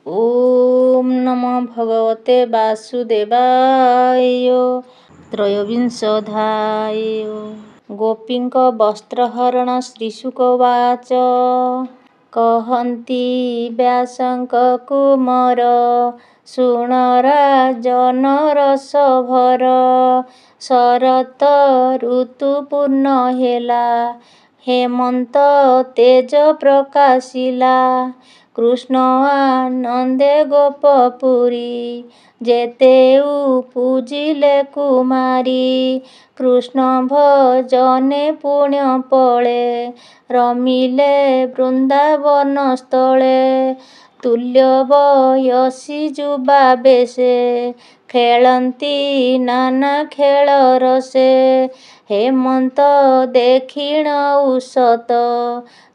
ओम नमो भगवते वासुदेवाय। त्रयोविंशोऽध्याय। गोपीଙ୍କ वस्त्रहरण श्रीशुकवाच। कहन्ति व्यासଙ୍କ कुमार ଶୁଣ ରାଜନ ରସଭର। ଶରତ ଋତୁ ପୂର୍ଣ୍ଣ ହେଲା, ହେମନ୍ତ ତେଜ ପ୍ରକାଶିଲା। କୃଷ୍ଣ ଆନନ୍ଦେ ଗୋପପୁରୀ, ଯେତେ ପୂଜିଲେ କୁମାରୀ। କୃଷ୍ଣ ଭଜନେ ପୁଣ୍ୟ ପଳେ, ରମିଲେ ବୃନ୍ଦାବନ ସ୍ଥଳେ। ତୁଲ୍ୟ ବୟସୀ ଯୁବା ବେଶେ, ଖେଳନ୍ତି ନାନା ଖେଳ ରସେ। ହେମନ୍ତ ଦେଖିଣ ଉଷତ,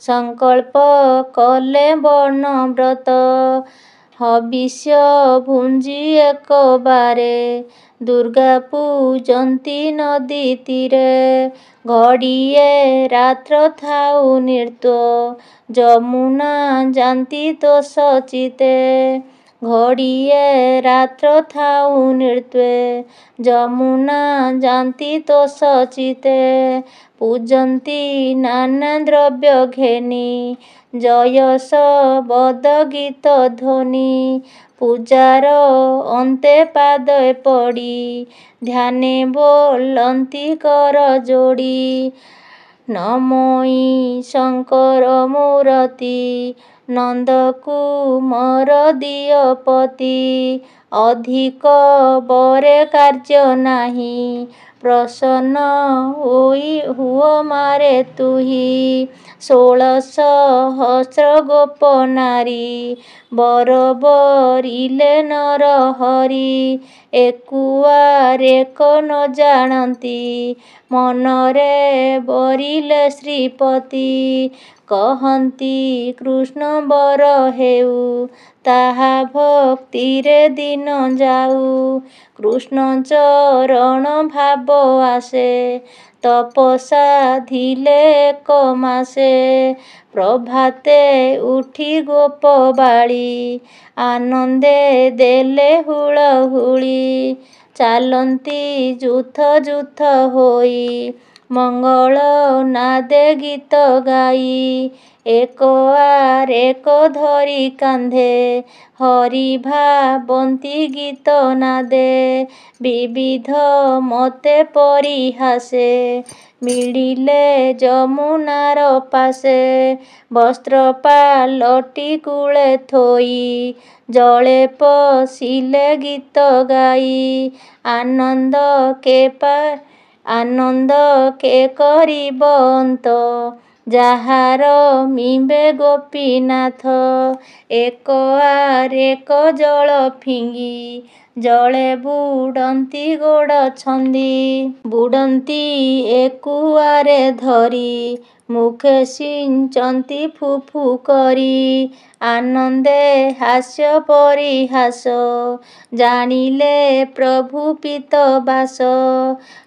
ସଂକଳ୍ପ କଲେ ବର୍ଣ୍ଣବ୍ରତ। ହବିଷ୍ୟ ଭୁଞ୍ଜି ଏକବାରେ, ଦୁର୍ଗା ପୂଜନ୍ତି ନଦୀ ତୀରେ। ଘଡ଼ିଏ ରାତ୍ର ଥାଉ ନୃତ୍ୟ, ଯମୁନା ଯାନ୍ତି ତୋଷ ଚିତେ। ଘଡ଼ିଏ ରାତ୍ର ଥାଉ ନୃତ୍ୟ, ଯମୁନା ଯାନ୍ତି ତୋଷ ଚିତେ। ପୂଜନ୍ତି ନାନା ଦ୍ରବ୍ୟ ଘେନି, ଜୟସ ବଦ ଗୀତ ଧ୍ୱନି। ପୂଜାର ଅନ୍ତେ ପାଦେ ପଡ଼ି, ଧ୍ୟାନେ ବୋଲନ୍ତି କର ଯୋଡ଼ି। ନମୋ ଶଙ୍କର ମୂରତି, ନନ୍ଦକୁମାର ଦିଅ ପତି। ଅଧିକ ବରେ କାର୍ଯ୍ୟ ନାହିଁ, ପ୍ରସନ୍ନ ହୁଅ ମାରେ ତୁହି। 16 ସହସ୍ର ଗୋପ ନାରୀ, ବର ବରିଲେ ନର ହରି। ଏକୁଆରେକ ନ ଜାଣନ୍ତି, ମନରେ ବରିଲେ ଶ୍ରୀପତି। କହନ୍ତି କୃଷ୍ଣ ବର ହେଉ, ତାହା ଭକ୍ତିରେ ଦିନ ଯାଉ। କୃଷ୍ଣ ଚରଣ ଭାବ ଆସେ, ତପ ସାଧିଲେ ଏକ ମାସେ। ପ୍ରଭାତେ ଉଠି ଗୋପ ବାଳୀ, ଆନନ୍ଦେ ଦେଲେ ହୁଳହୁଳି। ଚାଲନ୍ତି ଯୁଥ ଯୁଥ ହୋଇ, ମଙ୍ଗଳ ନାଦେ ଗୀତ ଗାଇ। ଏକ ଆରେକ ଧରି କାନ୍ଧେ, ହରି ଭାବନ୍ତି ଗୀତ ନାଦେ। ବିବିଧ ମତେ ପରିହାସେ, ମିଳିଲେ ଯମୁନାର ପାଶେ। ବସ୍ତ୍ର ପାଲଟି କୂଳେ ଥୋଇ, ଜଳେ ପଶିଲେ ଗୀତ ଗାଇ। ଆନନ୍ଦ କେ କରିବ ଅନ୍ତ, ଯାହାର ମିଳେ ଗୋପୀନାଥ। ଏକ ଆରେକ ଜଳ ଫିଙ୍ଗି, ଜଳେ ବୁଡ଼ନ୍ତି ଗୋଡ଼ ଛନ୍ଦି। ବୁଡ଼ନ୍ତି ଏକୁଆରେ ଧରି, ମୁଖେ ସିଞ୍ଚନ୍ତି ଫୁ ଫୁ କରି। ଆନନ୍ଦେ ହାସ୍ୟ ପରିହାସ, ଜାଣିଲେ ପ୍ରଭୁ ପୀତ ବାସ।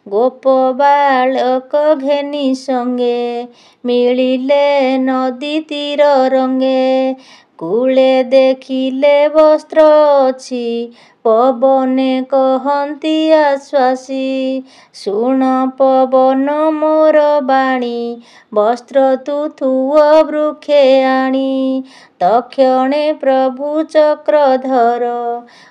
ଗୋପ ବାଳକ ଘେନି ସଙ୍ଗେ, ମିଳିଲେ ନଦୀ ତୀର ରଙ୍ଗେ। କୂଳେ ଦେଖିଲେ ବସ୍ତ୍ର ଅଛି, ପବନେ କହନ୍ତି ଆଶ୍ୱାସୀ। ଶୁଣ ପବନ ମୋର ବାଣୀ, ବସ୍ତ୍ର ତୁ ଥୁଅ ବୃକ୍ଷେ ଆଣି। ତକ୍ଷଣେ ପ୍ରଭୁ ଚକ୍ରଧର,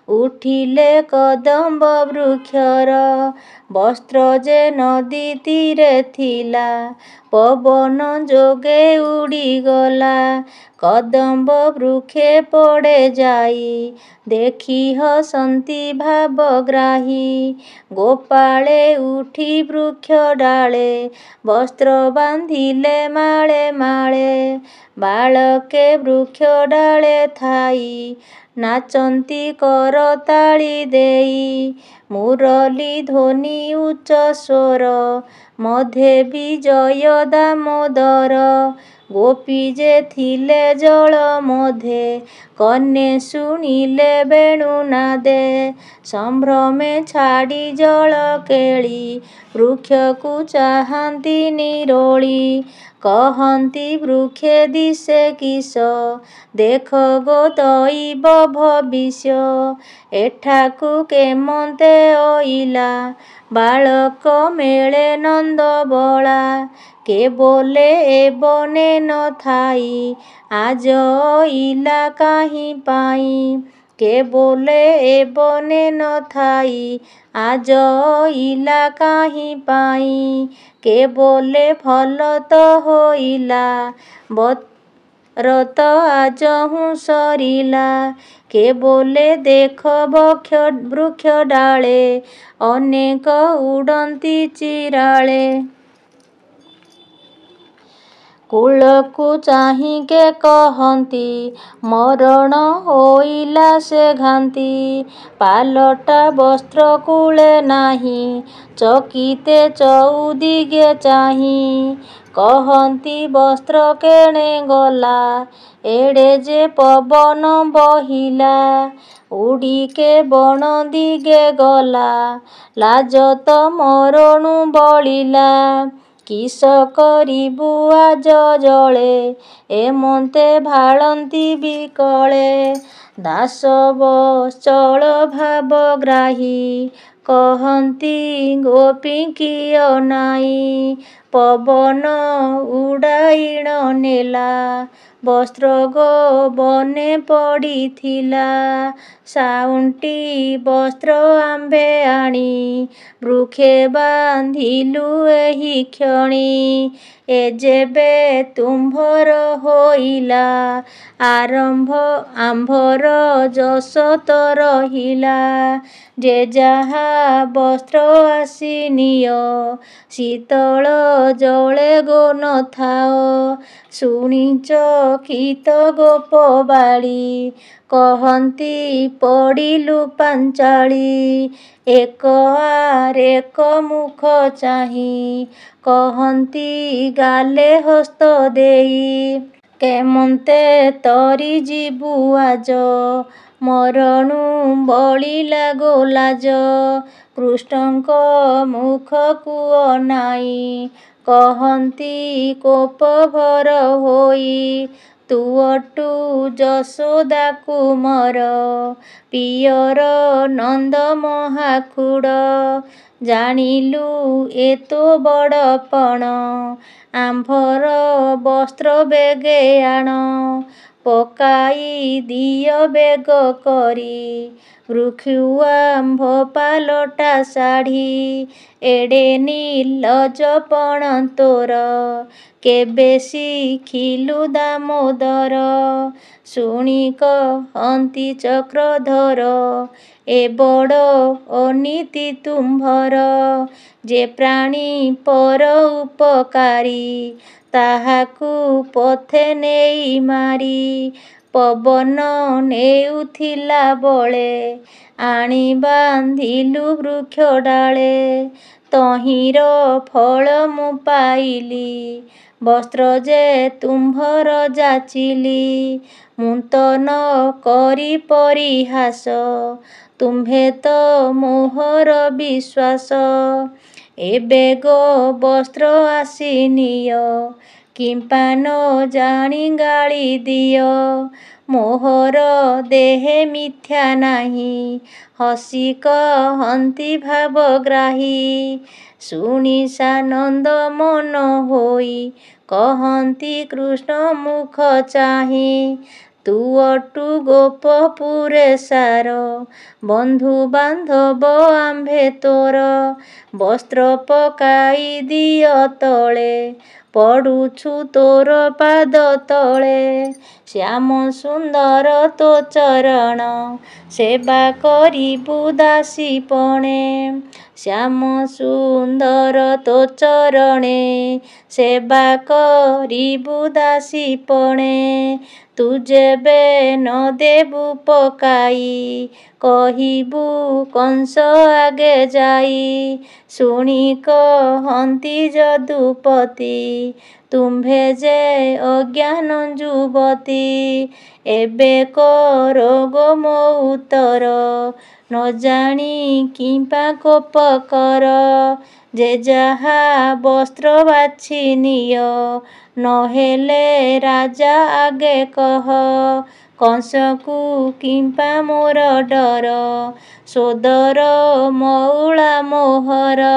ଉଠିଲେ କଦମ୍ବ ବୃକ୍ଷର। ବସ୍ତ୍ର ଯେ ନଦୀ ତୀରେ ଥିଲା, ପବନ ଯୋଗେ ଉଡ଼ିଗଲା। କଦମ୍ବ ବୃକ୍ଷେ ପଡ଼େ ଯାଇ, ଦେଖି ହସନ୍ତି ଭାବଗ୍ରାହୀ। ଗୋପାଳେ ଉଠି ବୃକ୍ଷ ଡାଳେ, ବସ୍ତ୍ର ବାନ୍ଧିଲେ ମାଳେ ମାଳେ। ବାଳକେ ବୃକ୍ଷ ଡାଳେ ଥାଇ, ନାଚନ୍ତି କରତାଳି ଦେଇ। ମୁରଲୀ ଧ୍ୱନି ଉଚ୍ଚ ସ୍ୱର, ମଧ୍ୟେ ବିଜୟ ଦାମୋଦର। ଗୋପୀ ଯେ ଥିଲେ ଜଳ ମଧ୍ୟେ, କନେ ଶୁଣିଲେ ବେଣୁନାଦେ ସମ୍ଭ୍ରମେ ଛାଡ଼ି ଜଳ କେଳି ବୃକ୍ଷକୁ ଚାହାନ୍ତି ନିରୋଳି କହନ୍ତି ବୃକ୍ଷେ ଦିଶେ କିସ ଦେଖ ଗୋ ଦଇବ ଭବିଷ୍ୟ ଏଠାକୁ କେମନ୍ତେ ଅଇଲା ବାଳକ ମେଳେ ନନ୍ଦ ବଳା କେବଲେ ଏ ବନେ ନଥାଇ ଆଜ ଅଇଲା କାହିଁ ପାଇଁ କେବଲେ ଏ ବନେ ନଥାଇ ଆଜ ଅଇଲା କାହିଁ ପାଇଁ କେବଲେ ଭଲ ତ ହୋଇଲା ରତ ଆଜହୁଁ ସରିଲା କେବଲେ ଦେଖ ବୃକ୍ଷ ଡାଳେ ଅନେକ ଉଡ଼ନ୍ତି ଚିରାଳେ କୂଳକୁ ଚାହିଁକେ କହନ୍ତି ମରଣ ହୋଇଲା ସେ ଘାନ୍ତି ପାଲଟା ବସ୍ତ୍ର କୂଳେ ନାହିଁ ଚକିତେ ଚଉଦିଗେ ଚାହିଁ କହନ୍ତି ବସ୍ତ୍ର କେଣେ ଗଲା ଏଡ଼େ ଯେ ପବନ ବହିଲା ଉଡ଼ିକେ ବଣ ଦିଗେ ଗଲା ଲାଜ ତ ମରଣୁ ବଳିଲା କିସ କରିବୁ ଆଜ ଜଳେ ଏମନ୍ତେ ଭାଳନ୍ତି ବିକଳେ ଦାସ ବତ୍ସଳ ଭାବଗ୍ରାହୀ କହନ୍ତି ଗୋପୀଙ୍କିୟ ନାଇଁ ପବନ ଉଡ଼ାଇଣ ନେଲା ବସ୍ତ୍ର ଗୋ ବନେ ପଡ଼ିଥିଲା ସାଉଁଟି ବସ୍ତ୍ର ଆମ୍ଭେ ଆଣି ବୃକ୍ଷେ ବାନ୍ଧିଲୁ ଏହି କ୍ଷଣି ଏ ଯେବେ ତୁମ୍ଭର ହୋଇଲା ଆରମ୍ଭ ଆମ୍ଭର ଯଶ ତ ରହିଲା ଯେ ଯାହା ବସ୍ତ୍ର ଆସି ନିଅ ଶୀତଳ ଜଳେ ଗୋ ନଥାଅ ଶୁଣିଛ କ୍ଷିତ ଗୋପ ବାଳି କହନ୍ତି ପଡ଼ିଲୁ ପାଞ୍ଚାଳି ଏକ ଆରେକ ମୁଖ ଚାହିଁ କହନ୍ତି ଗାଲେ ହସ୍ତ ଦେଇ କେମନ୍ତେ ତରି ଯିବୁ ଆଜ ମରଣୁ ବଳିଲା ଗୋ ଲାଜ କୃଷ୍ଣଙ୍କ ମୁଖକୁ ଅନାଇ କହନ୍ତି କୋପଭର ହୋଇ ତୁଅଟୁ ଯଶୋଦାକୁ ମର ପିୟର ନନ୍ଦ ମହାଖୁଡ଼ ଜାଣିଲୁ ଏ ତୋ ବଡ଼ପଣ ଆମ୍ଭର ବସ୍ତ୍ର ବେଗେ ଆଣ ପକାଇ ଦିଅ ବେଗ କରି ବୃକ୍ଷୁ ଆମ୍ଭ ପାଲଟା ଶାଢ଼ୀ ଏଡ଼େ ନିର୍ଲଜପଣ ତୋର କେବେ ଶିଖିଲୁ ଦାମୋଦର ଶୁଣି କହନ୍ତି ଚକ୍ରଧର ଏ ବଡ଼ ଅନୀତି ତୁମ୍ଭର ଯେ ପ୍ରାଣୀ ପର ଉପକାରୀ ତାହାକୁ ପଥେ ନେଇ ମାରି ପବନ ନେଉଥିଲା ବଳେ ଆଣି ବାନ୍ଧିଲୁ ବୃକ୍ଷ ଡାଳେ ତହିଁର ଫଳ ମୁଁ ପାଇଲି ବସ୍ତ୍ର ଯେ ତୁମ୍ଭର ଯାଚିଲି ମୁଁ ତ ନ କରି ପରିହାସ ତୁମ୍ଭେ ତ ମୋହର ବିଶ୍ୱାସ ଏବେ ଗୋ ବସ୍ତ୍ର ଆସି ନିଅ କିମ୍ପା ନ ଜାଣି ଗାଳି ଦିଅ ମୋହର ଦେହେ ମିଥ୍ୟା ନାହିଁ ହସି କହନ୍ତି ଭାବଗ୍ରାହୀ ଶୁଣି ସାନନ୍ଦ ମନ ହୋଇ କହନ୍ତି କୃଷ୍ଣ ମୁଖ ଚାହିଁ ତୁଅଟୁ ଗୋପପୁରେ ସାର ବନ୍ଧୁ ବାନ୍ଧବ ଆମ୍ଭେ ତୋର ବସ୍ତ୍ର ପକାଇ ଦିଅ ତଳେ ପଡ଼ୁଛୁ ତୋର ପାଦ ତଳେ ଶ୍ୟାମ ସୁନ୍ଦର ତୋ ଚରଣ ସେବା କରିବୁ ଦାସୀପଣେ ଶ୍ୟାମ ସୁନ୍ଦର ତୋ ଚରଣେ ସେବା କରିବୁ ଦାସୀପଣେ ତୁ ଯେବେ ନ ଦେବୁ ପକାଇ କହିବୁ କଂସ ଆଗେ ଯାଇ ଶୁଣି କହନ୍ତି ଯଦୁପତି ତୁମ୍ଭେ ଯେ ଅଜ୍ଞାନ ଯୁବତୀ। ଏବେ କର ଗୋ ମୋ ଉତ୍ତର, ନ ଜାଣି କିମ୍ବା କୋପ କର। ଯେ ଯାହା ବସ୍ତ୍ର ବାଛି ନିଅ, ନହେଲେ ରାଜା ଆଗେ କହ। କଂସକୁ କିମ୍ବା ମୋର ଡର, ସୋଦର ମଉଳା ମୋହର।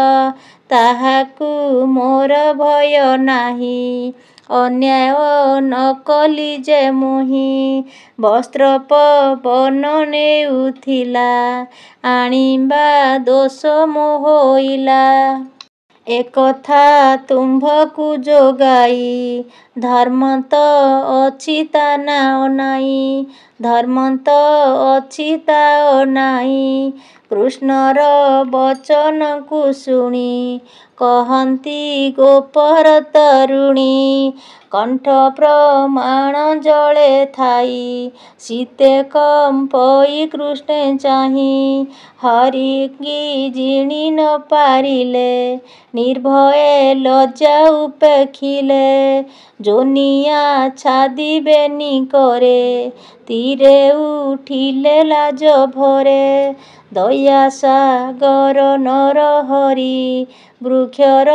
ତାହାକୁ ମୋର ଭୟ ନାହିଁ, ଅନ୍ୟାୟ ନ କଲି ଯେ ମୁହିଁ। ବସ୍ତ୍ର ପବନ ନେଉଥିଲା, ଆଣିବା ଦୋଷ ମୋ ହୋଇଲା। ଏକଥା ତୁମ୍ଭଙ୍କୁ ଯୋଗାଇ, ଧର୍ମ ତ ଅଛି ତା ନାଁ ନାଇଁ। ଧର୍ମ ତ ଅଛି ତା ନାଇଁ। କୃଷ୍ଣର ବଚନକୁ ଶୁଣି, କହନ୍ତି ଗୋପର ତରୁଣୀ। କଣ୍ଠ ପ୍ରମାଣ ଜଳେ ଥାଇ, ଶୀତେ କମ୍ପଇ କୃଷ୍ଣେ ଚାହିଁ। ହରିକି ଜିଣି ନ ପାରିଲେ, ନିର୍ଭୟେ ଲଜ୍ଜା ଉପେକ୍ଷିଲେ। ଯୋନିଆ ଛାଦିବେନି କରେ, ତୀରେ ଉଠିଲେ ଲାଜ ଭରେ। ଦୟା ସାଗର ନରହରି, ବୃକ୍ଷର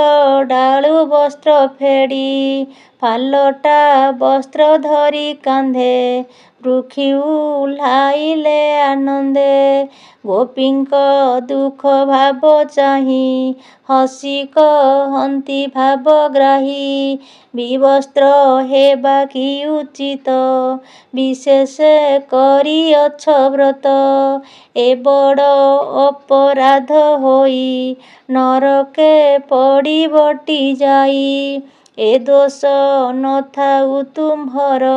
ଡାଳୁ ବସ୍ତ୍ର ଫେଡ଼ି। ଫାଲଟା ବସ୍ତ୍ର ଧରି କାନ୍ଧେ, ପୃଥ୍ୱୀ ଓହ୍ଲାଇଲେ ଆନନ୍ଦେ। ଗୋପୀଙ୍କ ଦୁଃଖ ଭାବ ଚାହିଁ, ହସି କହନ୍ତି ଭାବଗ୍ରାହୀ। ବିବସ୍ତ୍ର ହେବା କି ଉଚିତ, ବିଶେଷେ କରିଅଛ ବ୍ରତ। ଏ ବଡ଼ ଅପରାଧ ହୋଇ, ନରକେ ପଡ଼ିବଟି ଯାଇ। ଏ ଦୋଷ ନ ଥାଉ ତୁମ୍ଭର,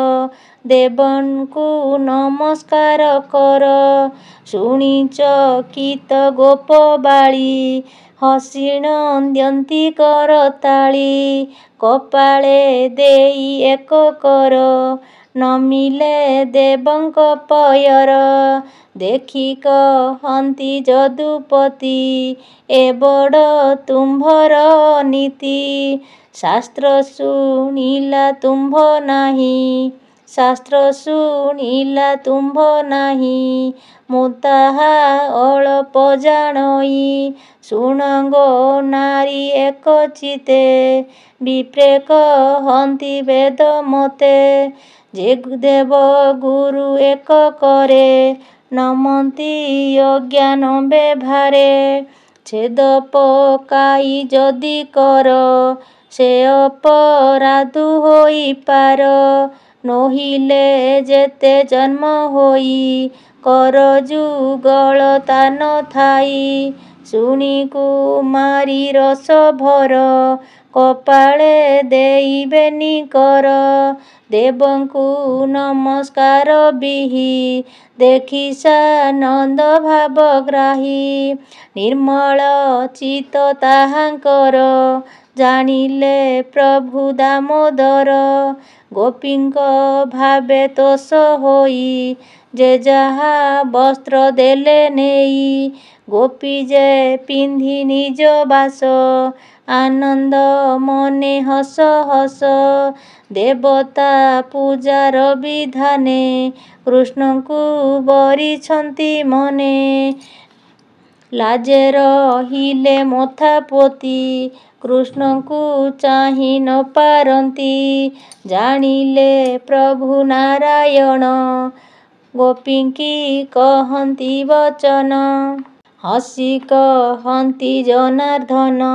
ଦେବଙ୍କୁ ନମସ୍କାର କର। ଶୁଣି ଚକିତ ଗୋପବାଳୀ, ହସି ନନ୍ଦନ୍ତି କରତାଳି। କପାଳେ ଦେଇ ଏକ କର, ନମିଲେ ଦେବଙ୍କ ପୟର। ଦେଖି କହନ୍ତି ଯଦୁପତି, ଏ ବଡ଼ ତୁମ୍ଭର ଅନୀତି। ଶାସ୍ତ୍ର ଶୁଣିଲା ତୁମ୍ଭ ନାହିଁ, ଶାସ୍ତ୍ର ଶୁଣିଲା ତୁମ୍ଭ ନାହିଁ। ମୁଁ ତାହା ଅଳପ ଜାଣଇ, ଶୁଣ ଗୋ ନାରୀ ଏକ ଚିତ୍ତେ। ବିପ୍ରେ କହନ୍ତି ବେଦ ମତେ, ଯେ ଦେବ ଗୁରୁ ଏକ କରେ। ନମନ୍ତି ଅଜ୍ଞାନ ବ୍ୟଭିଚାରେ, ଛେଦ ପକାଇ ଯଦି କର। ସେ ଅପରାଧୁ ହୋଇପାର, ନୋହିଲେ ଯେତେ ଜନ୍ମ ହୋଇ। କର ଯୁଗଳ ତା ନ ଥାଇ, ଶୁଣି କୁମାରୀ ରସଭର। କପାଳେ ଦେଇବେନି କର, ଦେବଙ୍କୁ ନମସ୍କାର ବିହି। ଦେଖି ସାନନ୍ଦ ଭାବଗ୍ରାହୀ, ନିର୍ମଳ ଚିତ୍ତ ତାହାଙ୍କର। ଜାଣିଲେ ପ୍ରଭୁ ଦାମୋଦର, ଗୋପୀଙ୍କ ଭାବେ ତୋଷ ହୋଇ। ଯେ ଯାହା ବସ୍ତ୍ର ଦେଲେ ନେଇ, ଗୋପୀ ଯେ ପିନ୍ଧି ନିଜ ବାସ। ଆନନ୍ଦ ମନେ ହସ ହସ, ଦେବତା ପୂଜାର ବିଧାନେ। କୃଷ୍ଣଙ୍କୁ ବରିଛନ୍ତି ମନେ, ଲାଜେ ରହିଲେ ମଥା ପୋତି। କୃଷ୍ଣଙ୍କୁ ଚାହିଁ ନ ପାରନ୍ତି, ଜାଣିଲେ ପ୍ରଭୁ ନାରାୟଣ। ଗୋପୀଙ୍କି କହନ୍ତି ବଚନ, ହସି କହନ୍ତି ଜନାର୍ଦ୍ଦନ।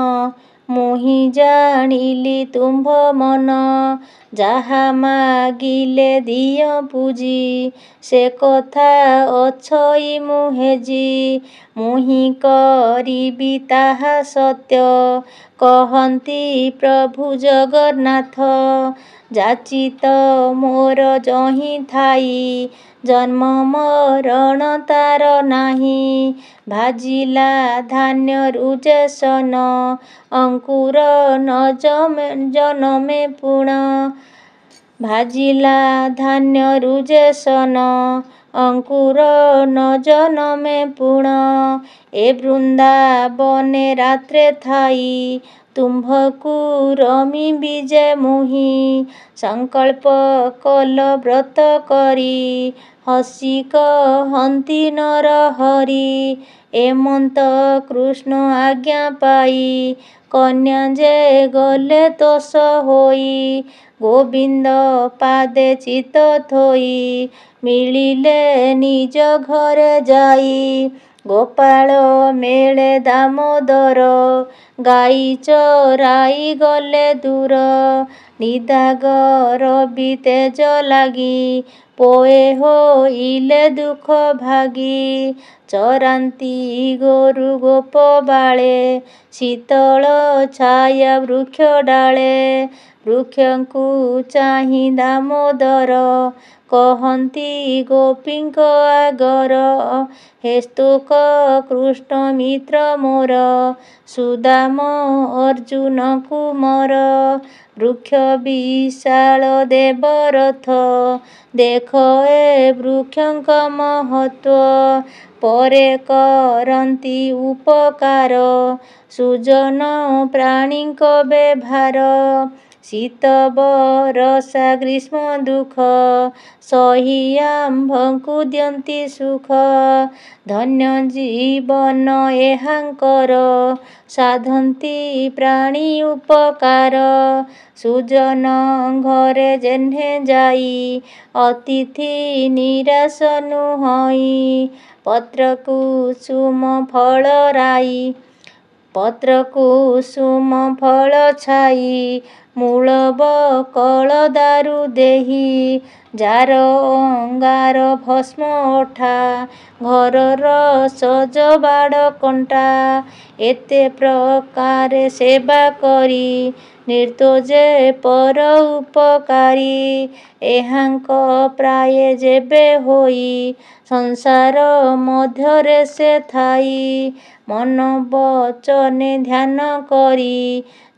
ମୁହିଁ ଜାଣିଲି ତୁମ୍ଭ ମନ, ଯାହା ମାଗିଲେ ଦିଅ ପୂଜି। ସେ କଥା ଅଛଇ ମୁହେଜି, ମୁହିଁ କରିବି ତାହା ସତ୍ୟ। କହନ୍ତି ପ୍ରଭୁ ଜଗନ୍ନାଥ, ଯାଚିତ ମୋର ଯହିଁ ଥାଇ। ଜନ୍ମ ମରଣ ତାର ନାହିଁ, ଭାଜିଲା ଧାନ୍ୟରୁ ଯେ ଶନ। ଅଙ୍କୁର ନ ଜନମେ ପୁଣ, ଭାଜିଲା ଧାନ୍ୟରୁ ଯେ ଶନ। ଅଙ୍କୁର ନ ଜନମେ ପୁଣ। ଏ ବୃନ୍ଦାବନେ ରାତ୍ରେ ଥାଇ ତୁମ୍ଭକୁ ରମିବି ଯେ ମୁହିଁ। ସଂକଳ୍ପ କଲ ବ୍ରତ କରି ହସି କହନ୍ତି ନର ହରି। ଏମନ୍ତ କୃଷ୍ଣ ଆଜ୍ଞା ପାଇ କନ୍ୟା ଯେ ଗଲେ ତୋଷ ହୋଇ। ଗୋବିନ୍ଦ ପାଦେ ଚିତ୍ତ ଥୋଇ ମିଳିଲେ ନିଜ ଘରେ ଯାଇ। ଗୋପାଳ ମେଳେ ଦାମୋଦର ଗାଈ ଚରାଇ ଗଲେ ଦୂର। ନିଦାଗ ରବି ତେଜ ଲାଗି ପୋଏ ହୋଇଲେ ଦୁଃଖ ଭାଗି। ଚରାନ୍ତି ଗୋରୁ ଗୋପ ବାଳେ ଶୀତଳ ଛାୟା ବୃକ୍ଷ ଡାଳେ। ବୃକ୍ଷଙ୍କୁ ଚାହିଁ ଦାମୋଦର କହନ୍ତି ଗୋପୀଙ୍କ ଆଗର। ହେ ସ୍ତୋକ କୃଷ୍ଣ ମିତ୍ର ମୋର ସୁଦାମ ଅର୍ଜୁନକୁ ମର। ବୃକ୍ଷ ବିଶାଳ ଦେବ ରଥ ଦେଖ ଏ ବୃକ୍ଷଙ୍କ ମହତ୍ୱ। ପରେ କରନ୍ତି ଉପକାର ସୁଜନ ପ୍ରାଣୀଙ୍କ ବେଭାର। ଶୀତ ବରଷା ଗ୍ରୀଷ୍ମ ଦୁଃଖ ସହି ଆମ୍ଭଙ୍କୁ ଦିଅନ୍ତି ସୁଖ। ଧନ୍ୟ ଜୀବନ ଏହାଙ୍କର ସାଧନ୍ତି ପ୍ରାଣୀ ଉପକାର। ସୁଜନ ଘରେ ଯେହ୍ନେ ଯାଇ ଅତିଥି ନିରାଶ ନୁହଁଇ। ପତ୍ର କୁସୁମ ଫଳ ରାଇ ପତ୍ର କୁସୁମ ଫଳ ଛାଇ ମୂଳ ବକଳ ଦାରୁ ଦେହି। ଯାର ଅଙ୍ଗାର ଭସ୍ମ ଅଠା ଘରର ସଜବାଡ଼ କଣ୍ଟା। ଏତେ ପ୍ରକାରେ ସେବା କରି ନିର୍ତ୍ତୋ ଯେ ପର ଉପକାରୀ। ଏହାଙ୍କ ପ୍ରାୟେ ଯେବେ ହୋଇ ସଂସାର ମଧ୍ୟରେ ସେ ଥାଇ। ମନ ବଚନେ ଧ୍ୟାନ କରି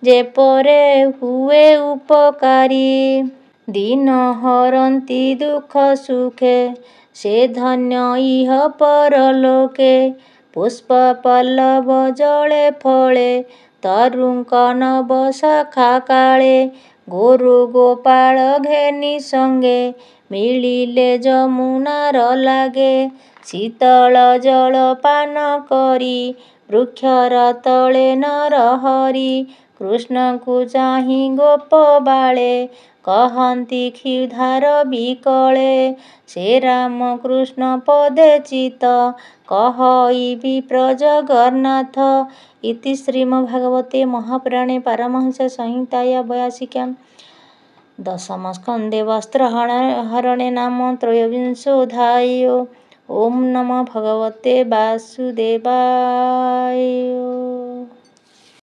ଯେପରେ ହୁଏ ଉପକାରୀ। ଦୀନ ହରନ୍ତି ଦୁଃଖ ସୁଖେ ସେ ଧନ୍ୟ ଇହ ପରଲୋକେ। ପୁଷ୍ପ ପଲ୍ଲବ ଜଳେ ଫଳେ ତରୁଙ୍କ ନବ ଶାଖା କାଳେ। ଗୋରୁ ଗୋପାଳ ଘେନି ସଙ୍ଗେ ମିଳିଲେ ଯମୁନାର ଲାଗେ। ଶୀତଳ ଜଳ ପାନ କରି ବୃକ୍ଷର ତଳେ ନର ହରି। କୃଷ୍ଣଙ୍କୁ ଚାହିଁ ଗୋପ ବାଳେ କହନ୍ତି କ୍ଷୁଧାର ବିକଳେ। ସେ ରାମ କୃଷ୍ଣ ପଦେ ଚିତ୍ତ କହିବି ପ୍ରଜଗନ୍ନାଥ। ଇତି ଶ୍ରୀମଦ୍ଭାଗବତେ ମହାପୁରାଣେ ପାରମହଂସ ସଂହିତାୟା 82 ଦଶମ ସ୍କନ୍ଧେ ବସ୍ତ୍ରହରଣେ ନାମ ତ୍ରୟୋବିଂଶୋऽଧ୍ୟାୟଃ। ଓಂ ନମୋ ଭଗବତେ ବାସୁଦେବାୟ।